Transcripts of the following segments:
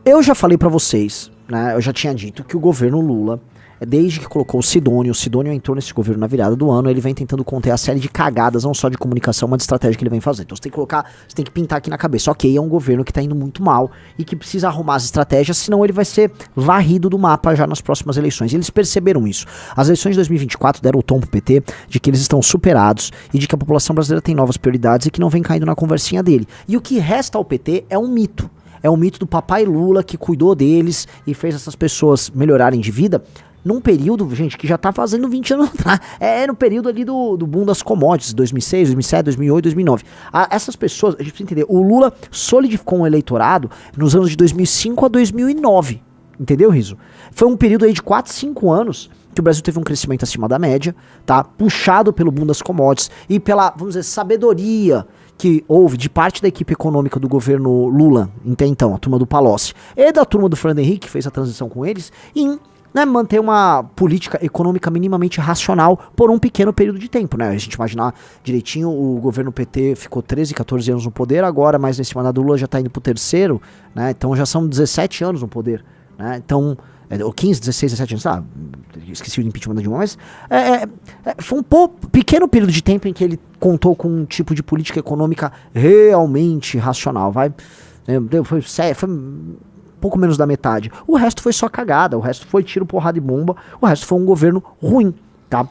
Eu já falei pra vocês, né? Eu já tinha dito que o governo Lula, desde que colocou o Sidônio entrou nesse governo na virada do ano, ele vem tentando conter a série de cagadas, não só de comunicação, mas de estratégia que ele vem fazendo. Então você tem que pintar aqui na cabeça, ok, é um governo que tá indo muito mal e que precisa arrumar as estratégias, senão ele vai ser varrido do mapa já nas próximas eleições. E eles perceberam isso. As eleições de 2024 deram o tom pro PT de que eles estão superados e de que a população brasileira tem novas prioridades e que não vem caindo na conversinha dele. E o que resta ao PT é um mito. É o mito do papai Lula que cuidou deles e fez essas pessoas melhorarem de vida num período, gente, que já tá fazendo 20 anos atrás. É no período ali do boom das commodities, 2006, 2007, 2008, 2009. Essas pessoas, a gente precisa entender, o Lula solidificou um eleitorado nos anos de 2005 a 2009. Entendeu, Riso? Foi um período aí de 4, 5 anos que o Brasil teve um crescimento acima da média, tá? Puxado pelo boom das commodities e pela, vamos dizer, sabedoria que houve de parte da equipe econômica do governo Lula, então, a turma do Palocci, e da turma do Fernando Henrique, que fez a transição com eles, em manter uma política econômica minimamente racional por um pequeno período de tempo, né? A gente imaginar direitinho, o governo PT ficou 13, 14 anos no poder, agora, mais nesse mandato do Lula já tá indo pro terceiro, né? Então já são 17 anos no poder, né? Então, ou 15, 16, 17 anos, esqueci o impeachment da Dilma, mas foi um pequeno período de tempo em que ele contou com um tipo de política econômica realmente racional, foi pouco menos da metade. O resto foi só cagada, o resto foi tiro, porrada e bomba, o resto foi um governo ruim, tá?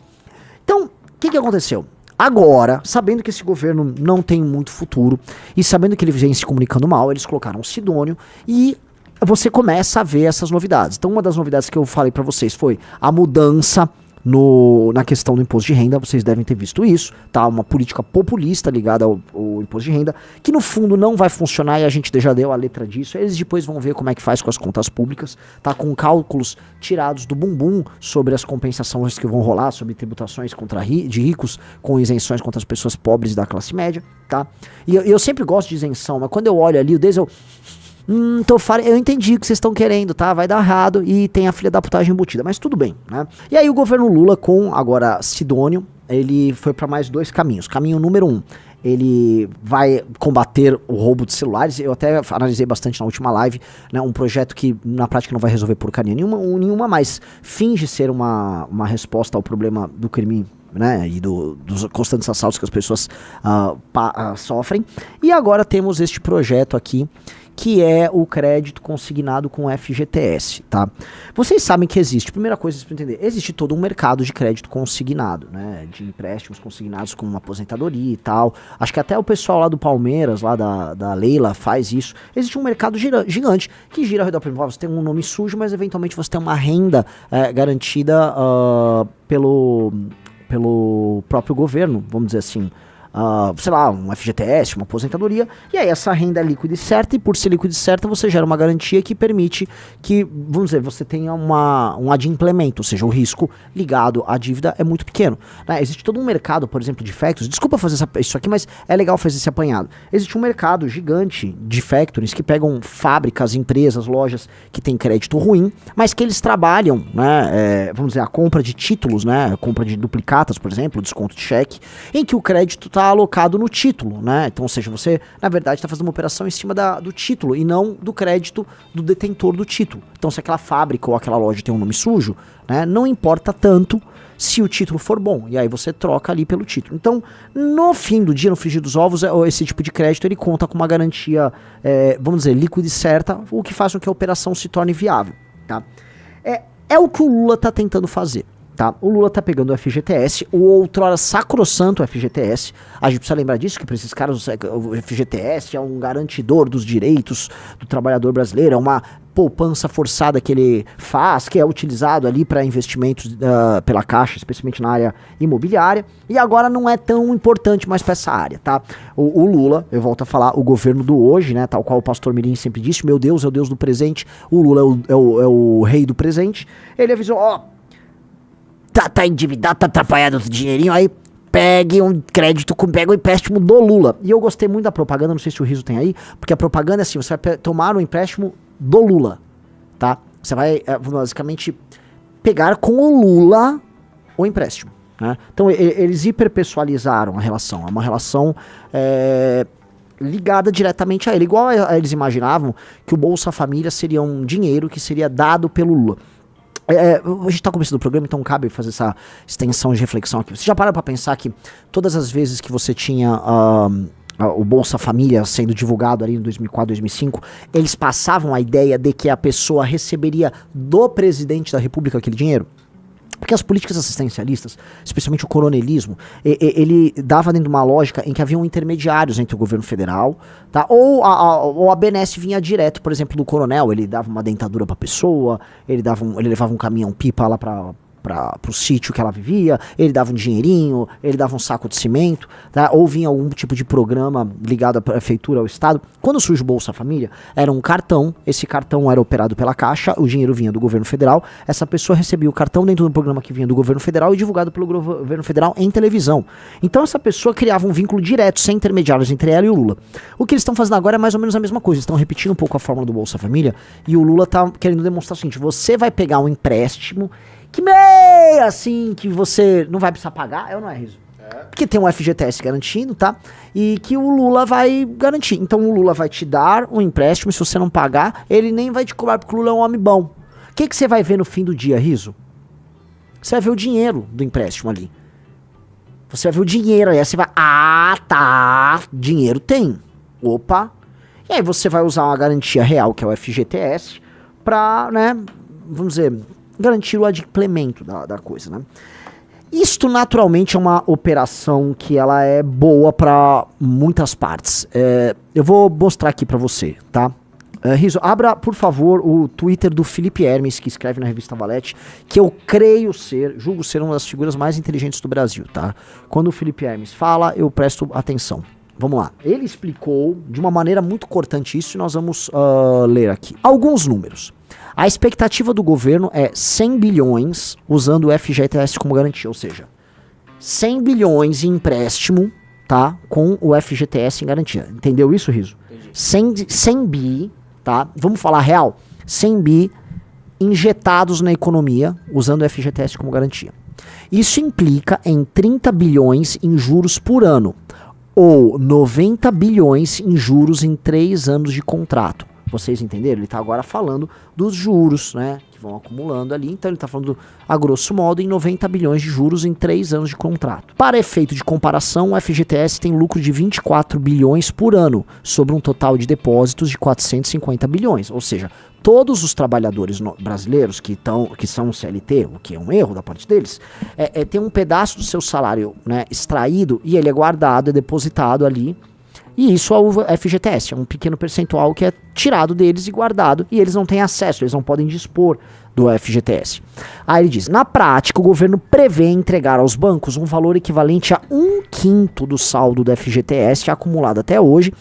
Então, o que aconteceu? Agora, sabendo que esse governo não tem muito futuro e sabendo que ele vem se comunicando mal, eles colocaram o Sidônio e você começa a ver essas novidades. Então, uma das novidades que eu falei pra vocês foi a mudança na questão do imposto de renda. Vocês devem ter visto isso, tá? Uma política populista ligada ao imposto de renda, que no fundo não vai funcionar e a gente já deu a letra disso. Eles depois vão ver como é que faz com as contas públicas, tá? Com cálculos tirados do bumbum sobre as compensações que vão rolar, sobre tributações de ricos, com isenções contra as pessoas pobres da classe média, tá? E eu sempre gosto de isenção, mas quando eu olho ali, eu entendi o que vocês estão querendo, tá? Vai dar errado e tem a filha da putagem embutida, mas tudo bem, né? E aí o governo Lula, com agora Sidônio, ele foi para mais 2 caminhos. Caminho número 1, ele vai combater o roubo de celulares. Eu até analisei bastante na última live, né? Um projeto que na prática não vai resolver porcaria nenhuma, mas finge ser uma resposta ao problema do crime, né, e dos constantes assaltos que as pessoas sofrem. E agora temos este projeto aqui, que é o crédito consignado com FGTS, tá? Vocês sabem que existe, primeira coisa para entender, existe todo um mercado de crédito consignado, né, de empréstimos consignados com uma aposentadoria e tal. Acho que até o pessoal lá do Palmeiras, lá da Leila, faz isso. Existe um mercado gigante que gira ao redor. Por exemplo, você tem um nome sujo, mas eventualmente você tem uma renda garantida pelo próprio governo, vamos dizer assim. Sei lá, um FGTS, uma aposentadoria, e aí essa renda é líquida e certa, e por ser líquida e certa, você gera uma garantia que permite que, vamos dizer, você tenha um adimplemento, ou seja, o risco ligado à dívida é muito pequeno, né? Existe todo um mercado, por exemplo, de factors, desculpa fazer isso aqui, mas é legal fazer esse apanhado. Existe um mercado gigante de factories que pegam fábricas, empresas, lojas que têm crédito ruim, mas que eles trabalham, né, vamos dizer, a compra de títulos, né, a compra de duplicatas, por exemplo, desconto de cheque, em que o crédito está alocado no título, né? Então, ou seja, você, na verdade, está fazendo uma operação em cima do título e não do crédito do detentor do título. Então, se aquela fábrica ou aquela loja tem um nome sujo, né, não importa tanto se o título for bom, e aí você troca ali pelo título. Então, no fim do dia, no frigir dos ovos, esse tipo de crédito, ele conta com uma garantia, vamos dizer, líquida e certa, o que faz com que a operação se torne viável, tá? É o que o Lula está tentando fazer. Tá? O Lula tá pegando o FGTS, o outrora sacrossanto FGTS. A gente precisa lembrar disso, que para esses caras o FGTS é um garantidor dos direitos do trabalhador brasileiro, é uma poupança forçada que ele faz, que é utilizado ali para investimentos pela Caixa, especialmente na área imobiliária, e agora não é tão importante mais para essa área, tá? O Lula, eu volto a falar, o governo do hoje, né, tal qual o pastor Mirim sempre disse, meu Deus é o Deus do presente, o Lula é o rei do presente. Ele avisou, tá endividado, tá atrapalhado o dinheirinho, aí pegue um crédito, pega um empréstimo do Lula. E eu gostei muito da propaganda, não sei se o Riso tem aí, porque a propaganda é assim, você vai tomar um empréstimo do Lula, tá? Você vai, basicamente, pegar com o Lula o empréstimo, né? Então, eles hiperpessoalizaram a relação, é uma relação ligada diretamente a ele. Igual eles imaginavam que o Bolsa Família seria um dinheiro que seria dado pelo Lula. A gente tá começando o programa, então cabe fazer essa extensão de reflexão aqui. Você já parou pra pensar que todas as vezes que você tinha o Bolsa Família sendo divulgado ali em 2004, 2005, eles passavam a ideia de que a pessoa receberia do presidente da República aquele dinheiro? Porque as políticas assistencialistas, especialmente o coronelismo, ele dava dentro de uma lógica em que haviam intermediários entre o governo federal, tá? Ou a BNS vinha direto, por exemplo, do coronel, ele dava uma dentadura pra pessoa, ele levava um caminhão-pipa lá pro sítio que ela vivia, ele dava um dinheirinho, ele dava um saco de cimento, tá? Ou vinha algum tipo de programa ligado à prefeitura, ao estado. Quando surge o Bolsa Família, era um cartão, esse cartão era operado pela Caixa, o dinheiro vinha do governo federal, essa pessoa recebia o cartão dentro do programa que vinha do governo federal e divulgado pelo governo federal em televisão. Então essa pessoa criava um vínculo direto, sem intermediários entre ela e o Lula. O que eles estão fazendo agora é mais ou menos a mesma coisa, eles estão repetindo um pouco a fórmula do Bolsa Família, e o Lula tá querendo demonstrar o seguinte: você vai pegar um empréstimo que meio assim, que você não vai precisar pagar, ou não é, Riso? Porque tem um FGTS garantindo, tá? E que o Lula vai garantir. Então o Lula vai te dar um empréstimo, se você não pagar, ele nem vai te cobrar, porque o Lula é um homem bom. O que você vai ver no fim do dia, Riso? Você vai ver o dinheiro do empréstimo ali. Você vai ver o dinheiro, aí você vai, tá, dinheiro tem. Opa. E aí você vai usar uma garantia real, que é o FGTS, pra, né, vamos dizer, garantir o adimplemento da coisa, né? Isto naturalmente é uma operação que ela é boa para muitas partes. Eu vou mostrar aqui para você, tá? Riso, abra por favor o Twitter do Felipe Hermes, que escreve na revista Valete, que eu julgo ser uma das figuras mais inteligentes do Brasil, tá? Quando o Felipe Hermes fala, eu presto atenção. Vamos lá. Ele explicou de uma maneira muito cortante isso e nós vamos ler aqui. Alguns números. A expectativa do governo é 100 bilhões usando o FGTS como garantia, ou seja, 100 bilhões em empréstimo, tá, com o FGTS em garantia. Entendeu isso, Riso? Entendi. 100 bi, tá, vamos falar real, 100 bi injetados na economia usando o FGTS como garantia. Isso implica em 30 bilhões em juros por ano, ou 90 bilhões em juros em 3 anos de contrato. Vocês entenderam? Ele está agora falando dos juros, né, que vão acumulando ali. Então ele está falando, a grosso modo, em 90 bilhões de juros em 3 anos de contrato. Para efeito de comparação, o FGTS tem lucro de 24 bilhões por ano, sobre um total de depósitos de 450 bilhões. Ou seja, todos os trabalhadores brasileiros que são CLT, o que é um erro da parte deles, tem um pedaço do seu salário, né, extraído, e ele é guardado, é depositado ali. E isso é o FGTS, é um pequeno percentual que é tirado deles e guardado, e eles não têm acesso, eles não podem dispor do FGTS. Aí ele diz, na prática, o governo prevê entregar aos bancos um valor equivalente a 1/5 do saldo do FGTS acumulado até hoje,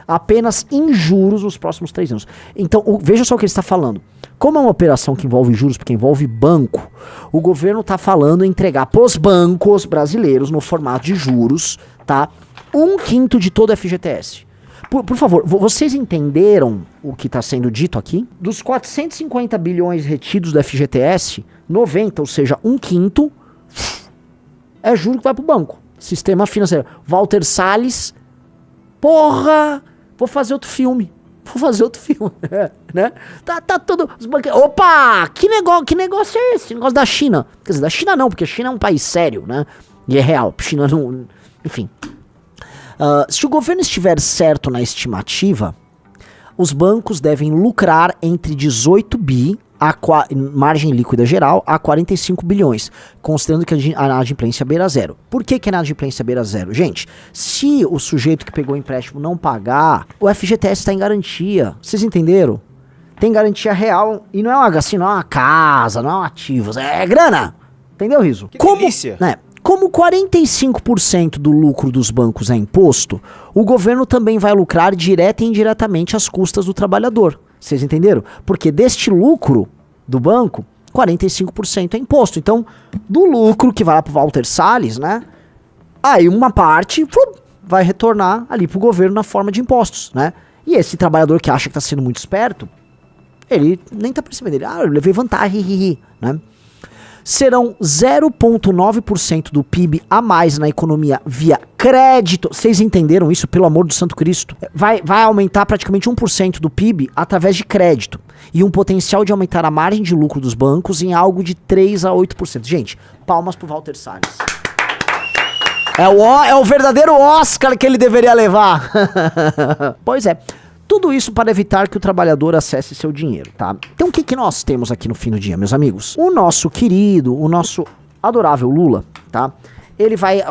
apenas em juros nos próximos 3 anos. Então, veja só o que ele está falando. Como é uma operação que envolve juros, porque envolve banco, o governo está falando em entregar para os bancos brasileiros, no formato de juros, tá, 1/5 de todo o FGTS. Por favor, vocês entenderam o que está sendo dito aqui? Dos 450 bilhões retidos do FGTS, 90, ou seja, 1/5, é juro que vai para o banco. Sistema financeiro. Walter Salles, porra, vou fazer outro filme, né? Tá tudo... Opa, que negócio é esse? Negócio da China. Quer dizer, da China não, porque a China é um país sério, né? E é real, China não... Enfim... se o governo estiver certo na estimativa, os bancos devem lucrar entre 18 bi, margem líquida geral, a 45 bilhões, considerando que a inadimplência beira zero. Por que a inadimplência beira zero? Gente, se o sujeito que pegou o empréstimo não pagar, o FGTS está em garantia. Vocês entenderam? Tem garantia real, e não é uma casa, não é um ativo, é grana. Entendeu, Riso? Que delícia! Né? Como 45% do lucro dos bancos é imposto, o governo também vai lucrar direta e indiretamente às custas do trabalhador. Vocês entenderam? Porque deste lucro do banco, 45% é imposto. Então, do lucro que vai lá pro Walter Salles, né? Aí uma parte vai retornar ali pro governo na forma de impostos, né? E esse trabalhador que acha que tá sendo muito esperto, ele nem tá percebendo. Eu levei vantagem, né? serão 0,9% do PIB a mais na economia via crédito. Vocês entenderam isso, pelo amor do Santo Cristo? Vai aumentar praticamente 1% do PIB através de crédito. E um potencial de aumentar a margem de lucro dos bancos em algo de 3 a 8%. Gente, palmas pro Walter Salles. É o verdadeiro Oscar que ele deveria levar. Pois é. Tudo isso para evitar que o trabalhador acesse seu dinheiro, tá? Então o que nós temos aqui no fim do dia, meus amigos? O nosso querido, o nosso adorável Lula, tá? Ele vai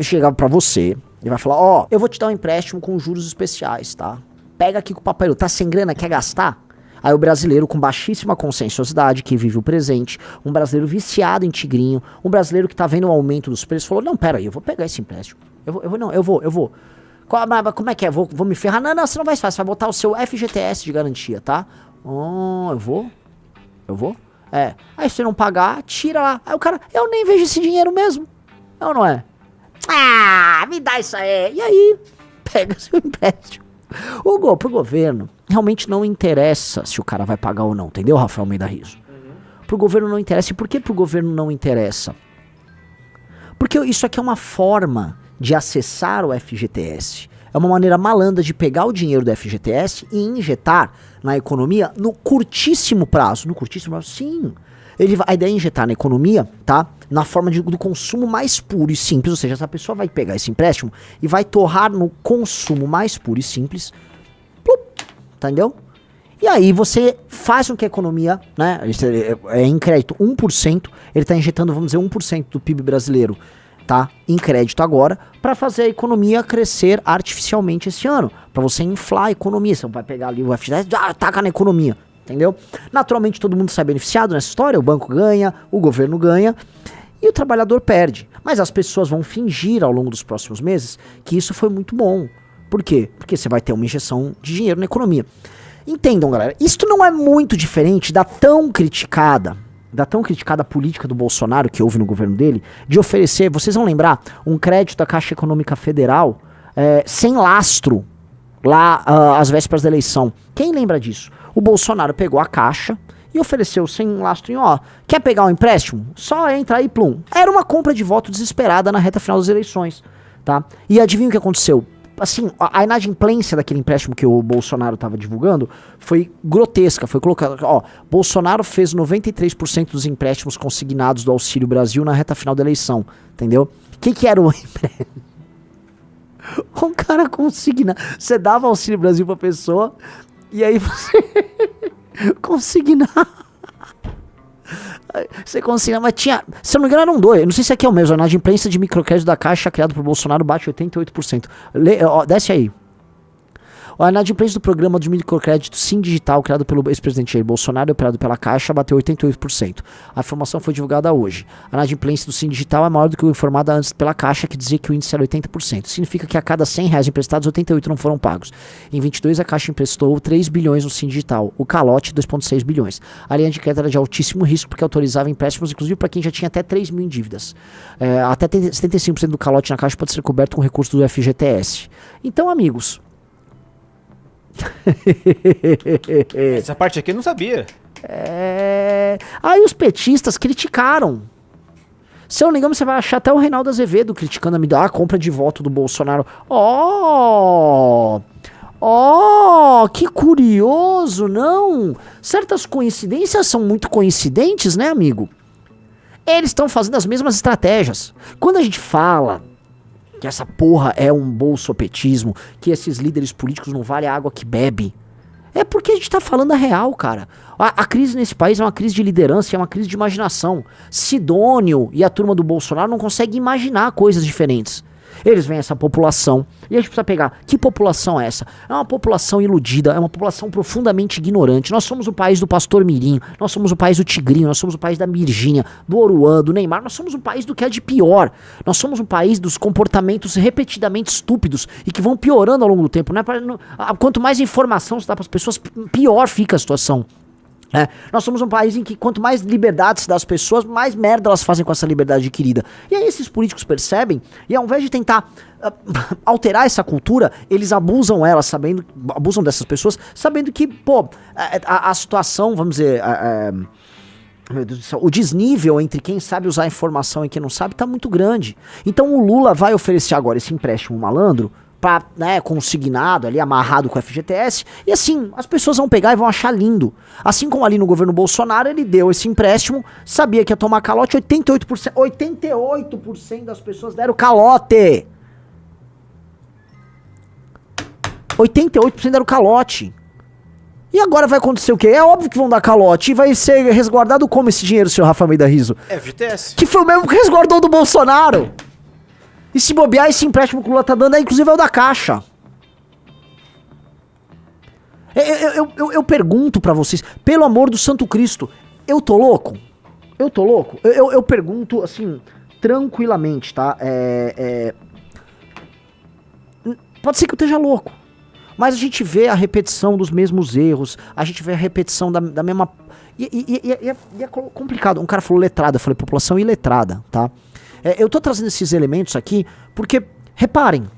chegar pra você e vai falar, ó, eu vou te dar um empréstimo com juros especiais, tá? Pega aqui com o papel, tá sem grana, quer gastar? Aí o brasileiro com baixíssima conscienciosidade, que vive o presente, um brasileiro viciado em tigrinho, um brasileiro que tá vendo o aumento dos preços, falou, não, pera aí, eu vou pegar esse empréstimo. Eu vou. Como é que é? Vou me ferrar? Não, você não vai fazer, você vai botar o seu FGTS de garantia, tá? Eu vou? É. Aí se você não pagar, tira lá. Aí o cara, eu nem vejo esse dinheiro mesmo. É ou não é? Ah, me dá isso aí. E aí, pega seu empréstimo. Pro governo, realmente não interessa se o cara vai pagar ou não, entendeu, Rafael Almeida Riso? Pro governo não interessa. E por que pro governo não interessa? Porque isso aqui é uma forma de acessar o FGTS. É uma maneira malandra de pegar o dinheiro do FGTS e injetar na economia no curtíssimo prazo. No curtíssimo prazo, sim. A ideia é injetar na economia, tá? Na forma do consumo mais puro e simples. Ou seja, essa pessoa vai pegar esse empréstimo e vai torrar no consumo mais puro e simples. Plup, entendeu? E aí você faz com que a economia, né? Em crédito 1%, ele está injetando, vamos dizer, 1% do PIB brasileiro, tá? Em crédito agora, para fazer a economia crescer artificialmente esse ano. Para você inflar a economia. Você vai pegar ali o FGTS, taca na economia. Entendeu? Naturalmente todo mundo sai beneficiado nessa história, o banco ganha, o governo ganha e o trabalhador perde. Mas as pessoas vão fingir ao longo dos próximos meses que isso foi muito bom. Por quê? Porque você vai ter uma injeção de dinheiro na economia. Entendam, galera, isto não é muito diferente da tão criticada política do Bolsonaro que houve no governo dele, de oferecer, vocês vão lembrar, um crédito da Caixa Econômica Federal sem lastro lá às vésperas da eleição. Quem lembra disso? O Bolsonaro pegou a Caixa e ofereceu sem lastro, quer pegar um empréstimo? Só entra aí, plum. Era uma compra de voto desesperada na reta final das eleições, tá? E adivinha o que aconteceu? Assim, a inadimplência daquele empréstimo que o Bolsonaro estava divulgando foi grotesca, foi colocado, Bolsonaro fez 93% dos empréstimos consignados do Auxílio Brasil na reta final da eleição, entendeu? O que era o empréstimo? Um cara consigna, você dava Auxílio Brasil pra pessoa e aí você consignar. Você consigna, mas tinha, se eu não me engano eram dois, não sei se aqui é o mesmo, a inadimplência de microcrédito da Caixa criado por Bolsonaro bate 88%. Desce aí. A inadimplência do programa de microcrédito Sim Digital, criado pelo ex-presidente Jair Bolsonaro e operado pela Caixa, bateu 88%. A informação foi divulgada hoje. A inadimplência do Sim Digital é maior do que o informado antes pela Caixa, que dizia que o índice era 80%. Significa que a cada R$100 emprestados, 88 não foram pagos. Em 22, a Caixa emprestou 3 bilhões no Sim Digital. O calote, 2,6 bilhões. A linha de crédito era de altíssimo risco, porque autorizava empréstimos, inclusive para quem já tinha até 3 mil em dívidas. Até 75% do calote na Caixa pode ser coberto com recurso do FGTS. Então, amigos... Essa parte aqui eu não sabia. Aí os petistas criticaram. Se eu não me engano, você vai achar até o Reinaldo Azevedo criticando a compra de voto do Bolsonaro. Que curioso, não? Certas coincidências são muito coincidentes, né, amigo? Eles estão fazendo as mesmas estratégias. Quando a gente fala que essa porra é um bolsopetismo, que esses líderes políticos não valem a água que bebe, é porque a gente tá falando a real, cara. A crise nesse país é uma crise de liderança, é uma crise de imaginação. Sidônio e a turma do Bolsonaro não conseguem imaginar coisas diferentes. Eles veem essa população, e a gente precisa pegar, que população é essa? É uma população iludida, é uma população profundamente ignorante. Nós somos o país do Pastor Mirim, nós somos o país do Tigrinho, nós somos o país da Virgínia, do Oruan, do Neymar, nós somos o país do que é de pior. Nós somos um país dos comportamentos repetidamente estúpidos e que vão piorando ao longo do tempo. Quanto mais informação se dá para as pessoas, pior fica a situação. Nós somos um país em que quanto mais liberdade se dá às pessoas, mais merda elas fazem com essa liberdade adquirida. E aí esses políticos percebem, e ao invés de tentar alterar essa cultura, eles abusam abusam dessas pessoas, sabendo que, a situação, vamos dizer, Meu Deus do céu, o desnível entre quem sabe usar a informação e quem não sabe tá muito grande. Então o Lula vai oferecer agora esse empréstimo malandro, pra, né, consignado ali, amarrado com o FGTS, e assim, as pessoas vão pegar e vão achar lindo. Assim como ali no governo Bolsonaro, ele deu esse empréstimo, sabia que ia tomar calote, 88% das pessoas deram calote. 88% deram calote. E agora vai acontecer o quê? É óbvio que vão dar calote. E vai ser resguardado como esse dinheiro, senhor Rafa Almeida Rizzo? FGTS. Que foi o mesmo que resguardou do Bolsonaro. E se bobear, esse empréstimo que o Lula tá dando, inclusive é o da Caixa. Eu pergunto pra vocês, pelo amor do Santo Cristo, eu tô louco? Eu tô louco? Eu pergunto, assim, tranquilamente, tá? Pode ser que eu esteja louco. Mas a gente vê a repetição dos mesmos erros, a gente vê a repetição da mesma... E é complicado. Um cara falou letrado, eu falei população iletrada, tá? Eu tô trazendo esses elementos aqui porque, reparem,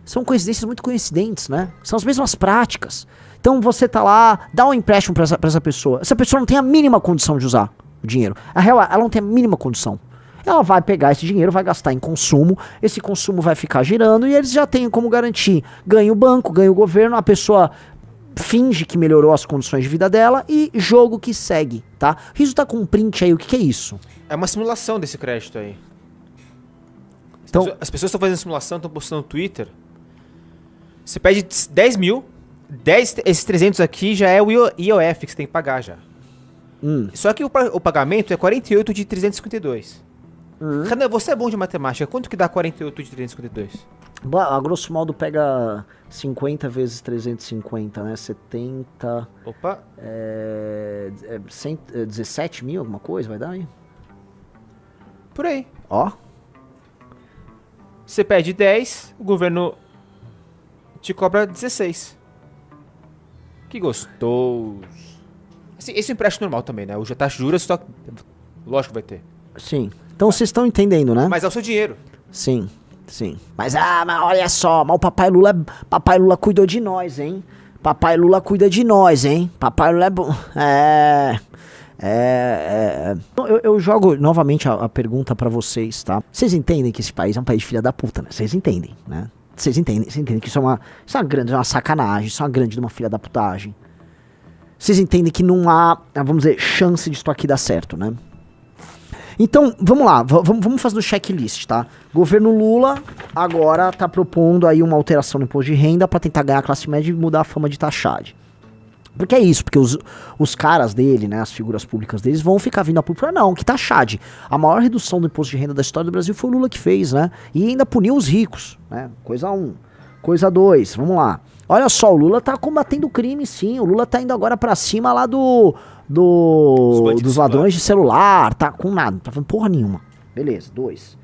são coincidências muito coincidentes, né? São as mesmas práticas. Então você tá lá, dá um empréstimo pra essa pessoa. Essa pessoa não tem a mínima condição de usar o dinheiro. A real, ela não tem a mínima condição. Ela vai pegar esse dinheiro, vai gastar em consumo, esse consumo vai ficar girando e eles já têm como garantir. Ganha o banco, ganha o governo, a pessoa finge que melhorou as condições de vida dela e jogo que segue, tá? Rizzo tá com um print aí, o que é isso? É uma simulação desse crédito aí. Então, As pessoas estão fazendo simulação, estão postando no Twitter. Você pede 10 mil, esses 300 aqui já é o IOF que você tem que pagar já. Só que o pagamento é 48 de 352. Renan, você é bom de matemática. Quanto que dá 48 de 352? A grosso modo pega 50 vezes 350, né? 70... Opa. 17 mil, alguma coisa, vai dar aí? Por aí. Ó. Você pede 10, o governo te cobra 16. Que gostoso. Assim, esse é um empréstimo normal também, né? O taxa de juros, lógico que vai ter. Sim. Então vocês estão entendendo, né? Mas é o seu dinheiro. Sim. Mas olha só, mas o Papai Lula cuidou de nós, hein? Papai Lula cuida de nós, hein? Papai Lula é bom. Eu jogo novamente a pergunta pra vocês, tá? Vocês entendem que esse país é um país de filha da puta, né? Vocês entendem, né? Vocês entendem que isso é uma sacanagem, isso é uma grande de uma filha da putagem. Vocês entendem que não há, vamos dizer, chance disso aqui dar certo, né? Então, vamos lá, vamos fazer o checklist, tá? Governo Lula agora tá propondo aí uma alteração no imposto de renda pra tentar ganhar a classe média e mudar a fama de taxade. Porque é isso, porque os caras dele, né, as figuras públicas deles vão ficar vindo a público, não, que taxade. A maior redução do imposto de renda da história do Brasil foi o Lula que fez, né? E ainda puniu os ricos, né? Coisa 1. Coisa 2, vamos lá. Olha só, o Lula tá combatendo o crime, sim. O Lula tá indo agora pra cima lá dos ladrões de celular, tá com nada, tá fazendo porra nenhuma. Beleza, 2.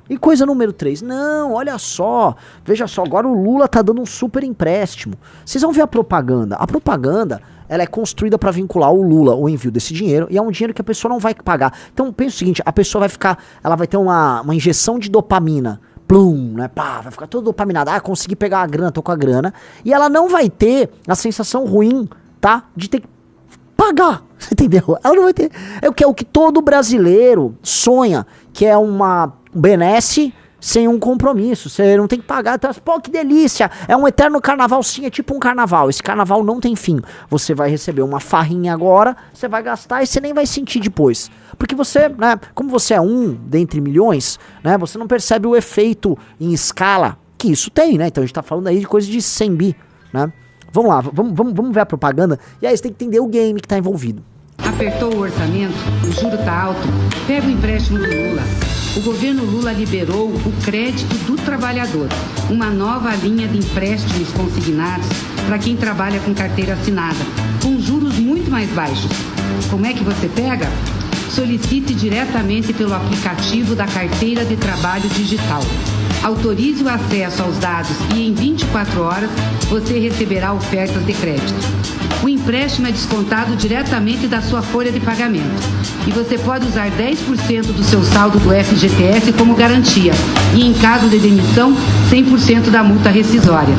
E coisa número 3, não, olha só, veja só, agora o Lula tá dando um super empréstimo. Vocês vão ver a propaganda. A propaganda, ela é construída pra vincular o Lula, o envio desse dinheiro, e é um dinheiro que a pessoa não vai pagar. Então, pensa o seguinte, a pessoa vai ficar, ela vai ter uma injeção de dopamina. Plum, né? Pá, vai ficar toda dopaminada. Consegui pegar a grana, tô com a grana. E ela não vai ter a sensação ruim, tá? De ter que pagar. Você entendeu? Ela não vai ter. É o que todo brasileiro sonha, que é uma benesse sem um compromisso. Você não tem que pagar. Então, pô, que delícia. É um eterno carnaval, sim. É tipo um carnaval. Esse carnaval não tem fim. Você vai receber uma farrinha agora, você vai gastar e você nem vai sentir depois. Porque você, né, como você é um dentre milhões, né, você não percebe o efeito em escala que isso tem, né? Então a gente tá falando aí de coisa de 100 bi, né? Vamos lá, vamos ver a propaganda. E aí você tem que entender o game que tá envolvido. Apertou o orçamento, o juro tá alto, pega o empréstimo do Lula. O governo Lula liberou o crédito do trabalhador, uma nova linha de empréstimos consignados para quem trabalha com carteira assinada, com juros muito mais baixos. Como é que você pega? Solicite diretamente pelo aplicativo da Carteira de Trabalho Digital. Autorize o acesso aos dados e em 24 horas você receberá ofertas de crédito. O empréstimo é descontado diretamente da sua folha de pagamento e você pode usar 10% do seu saldo do FGTS como garantia e, em caso de demissão, 100% da multa rescisória.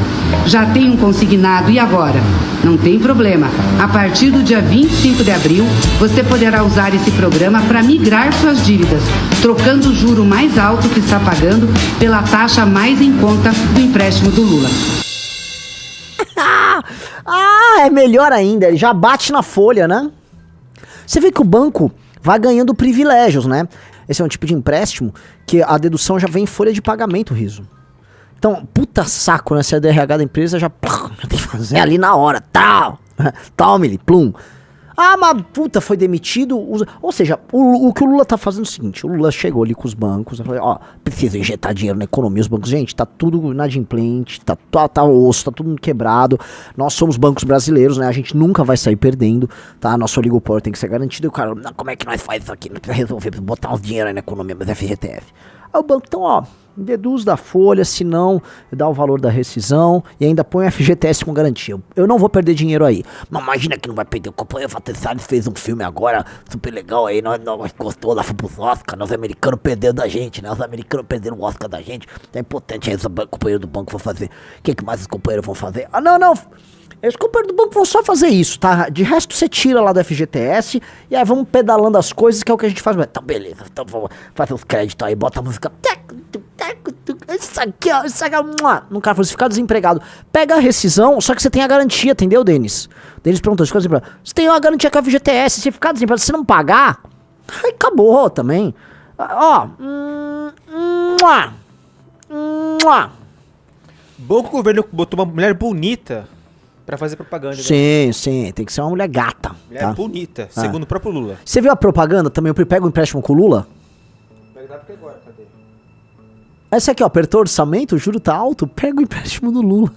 Já tem um consignado e agora? Não tem problema. A partir do dia 25 de abril, você poderá usar esse programa para migrar suas dívidas, trocando o juro mais alto que está pagando pela taxa mais em conta do empréstimo do Lula. É melhor ainda, ele já bate na folha, né? Você vê que o banco vai ganhando privilégios, né? Esse é um tipo de empréstimo que a dedução já vem em folha de pagamento, Riso. Então, puta saco, né? Se a DRH da empresa já tem que fazer ali na hora, tal, tome-lhe, plum. Mas puta, foi demitido. Ou seja, o que o Lula tá fazendo é o seguinte: o Lula chegou ali com os bancos, falou, precisa injetar dinheiro na economia. Os bancos, gente, tá tudo inadimplente, tá osso, tá tudo quebrado. Nós somos bancos brasileiros, né? A gente nunca vai sair perdendo, tá? Nosso oligopólio tem que ser garantido. E o cara, como é que nós faz isso aqui? Não precisa resolver, precisa botar uns dinheiro aí na economia, mas FGTS. Aí o banco, então, deduz da folha, se não, dá o valor da rescisão e ainda põe o FGTS com garantia. Eu não vou perder dinheiro aí. Mas imagina que não vai perder. O companheiro Walter Salles fez um filme agora, super legal aí, nós gostou lá, foi pros Oscar, nós americanos perderam da gente, né? Os americanos perderam o Oscar da gente. É importante aí, os companheiros do banco vão fazer. O que mais os companheiros vão fazer? Não. Os companheiros do banco vão só fazer isso, tá? De resto você tira lá do FGTS e aí vamos pedalando as coisas, que é o que a gente faz. Então beleza, então vamos fazer os créditos aí, bota a música. Isso aqui, no cara, se ficar desempregado, pega a rescisão, só que você tem a garantia, entendeu, Denis? Denis perguntou, você tem uma garantia com a FGTS, se ficar desempregado, se não pagar, aí acabou também. Bom que o governo botou uma mulher bonita pra fazer propaganda. Sim, tem que ser uma mulher gata. Mulher bonita, segundo o próprio Lula. Você viu a propaganda também? Eu pego o empréstimo com o Lula? Agora, cadê? Essa aqui, apertou o orçamento, o juro tá alto, pega o empréstimo do Lula.